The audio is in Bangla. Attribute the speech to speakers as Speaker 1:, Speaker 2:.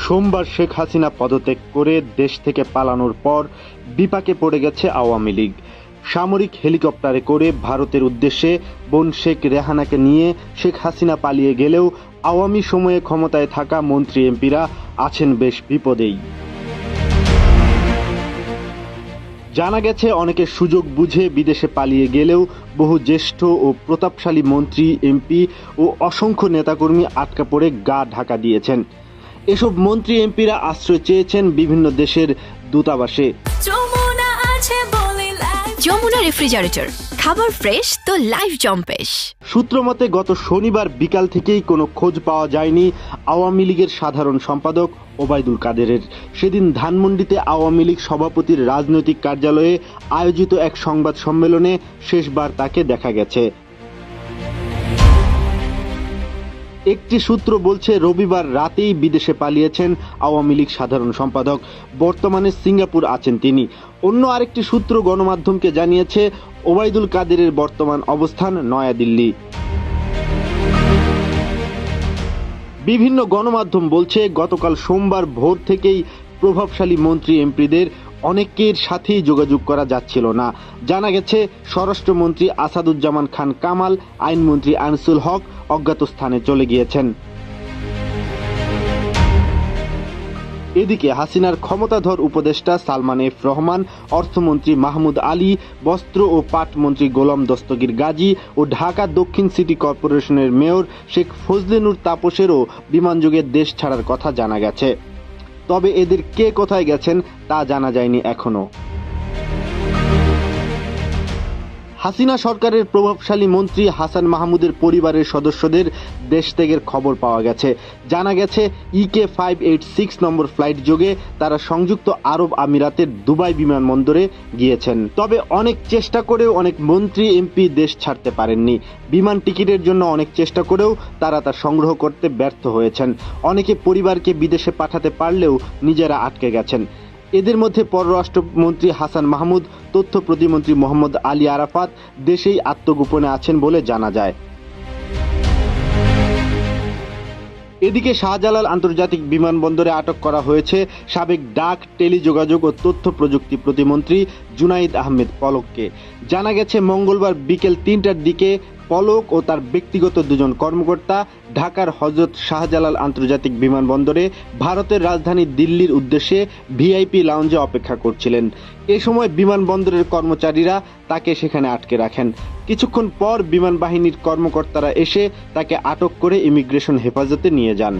Speaker 1: সোমবার শেখ হাসিনা পদত্যাগ করে দেশ থেকে পালানোর পর বিপাকে পড়ে গেছে আওয়ামী লীগ। সামরিক হেলিকপ্টারে করে ভারতের উদ্দেশ্যে বোন শেখ রেহানাকে নিয়ে শেখ হাসিনা পালিয়ে গেলেও আওয়ামী সময়ে ক্ষমতায় থাকা মন্ত্রী এমপিরা আছেন বেশ বিপদেই। জানা গেছে অনেকে সুযোগ বুঝে বিদেশে পালিয়ে গেলেও বহু জ্যেষ্ঠ ও প্রতাপশালী মন্ত্রী এমপি ও অসংখ্য নেতাকর্মী আটকা পড়ে গা ঢাকা দিয়েছেন। এসব মন্ত্রী এমপিরা আশ্রয় চেয়েছেন বিভিন্ন দেশের দূতাবাসে।
Speaker 2: যমুনা রেফ্রিজারেটর, খাবার ফ্রেশ তো লাইফ জম্পেশ।
Speaker 1: সূত্র মতে গত শনিবার বিকাল থেকেই কোনো খোঁজ পাওয়া যায়নি আওয়ামী লীগের সাধারণ সম্পাদক ওবায়দুল কাদেরের। সেদিন ধানমন্ডিতে আওয়ামী লীগ সভাপতির রাজনৈতিক কার্যালয়ে আয়োজিত এক সংবাদ সম্মেলনে শেষবার তাকে দেখা গেছে। একটি সূত্র বলছে রবিবার রাতেই বিদেশে পালিয়েছেন আওয়ামী লীগ সাধারণ সম্পাদক, বর্তমানে সিঙ্গাপুর আছেন তিনি। অন্য আরেকটি সূত্র গণমাধ্যমকে জানিয়েছে ওবায়দুল কাদেরের বর্তমান অবস্থান নয়াদিল্লি। বিভিন্ন গণমাধ্যম বলছে গতকাল সোমবার ভোর থেকেই প্রভাবশালী মন্ত্রী এমপিদের অনেকের সাথেই যোগাযোগ করা যাচ্ছিল না। জানা গেছে স্বরাষ্ট্রমন্ত্রী আসাদুজ্জামান খান কামাল, আইনমন্ত্রী আনিসুল হক অজ্ঞাত স্থানে চলে গিয়েছেন। এদিকে হাসিনার ক্ষমতাধর উপদেষ্টা সালমান এফ রহমান, অর্থমন্ত্রী মাহমুদ আলী, বস্ত্র ও পাট মন্ত্রী গোলাম দস্তগীর গাজী ও ঢাকা দক্ষিণ সিটি কর্পোরেশনের মেয়র শেখ ফজলে নূর তাপসেরও বিমানযোগে দেশ ছাড়ার কথা জানা গেছে। তবে এদের কে কোথায় গেছেন তা জানা যায়নি এখনো। হাসিনা সরকারের প্রভাবশালী মন্ত্রী হাসান মাহমুদের পরিবারের সদস্যদের দেশ ত্যাগের খবর পাওয়া গেছে। জানা গেছে EK 586 নম্বর ফ্লাইট যোগে তারা সংযুক্ত আরব আমিরাতের দুবাই বিমানবন্দরে গিয়েছেন। তবে অনেক চেষ্টা করেও অনেক মন্ত্রী এমপি দেশ ছাড়তে পারেননি। বিমান টিকিটের জন্য অনেক চেষ্টা করেও তারা তা সংগ্রহ করতে ব্যর্থ হয়েছেন। অনেকে পরিবারকে বিদেশে পাঠাতে পারলেও নিজেরা আটকে গেছেন। এদের মধ্যে পররাষ্ট্রমন্ত্রী হাসান মাহমুদ, তথ্য প্রতিমন্ত্রী মোহাম্মদ আলী আরাফাত দেশেই আত্মগোপনে আছেন বলে জানা যায়। এদিকে শাহজালাল আন্তর্জাতিক বিমানবন্দরে আটক করা হয়েছে সাবেক ডাক, টেলিযোগাযোগ ও তথ্য প্রযুক্তি প্রতিমন্ত্রী জুনাইদ আহমেদ পলককে। জানা গেছে মঙ্গলবার বিকেল 3টার দিকে পলক ও তার ব্যক্তিগত দুজন কর্মকর্তা ঢাকার হযরত শাহজালাল আন্তর্জাতিক বিমানবন্দরে ভারতের রাজধানী দিল্লির উদ্দেশ্যে ভিআইপি লাউঞ্জে অপেক্ষা করছিলেন। এ সময় বিমানবন্দরের কর্মচারীরা তাকে সেখানে আটকে রাখেন। কিছুক্ষণ পর বিমান বাহিনীর কর্মকর্তারা এসে তাকে আটক করে ইমিগ্রেশন হেফাজতে নিয়ে যান।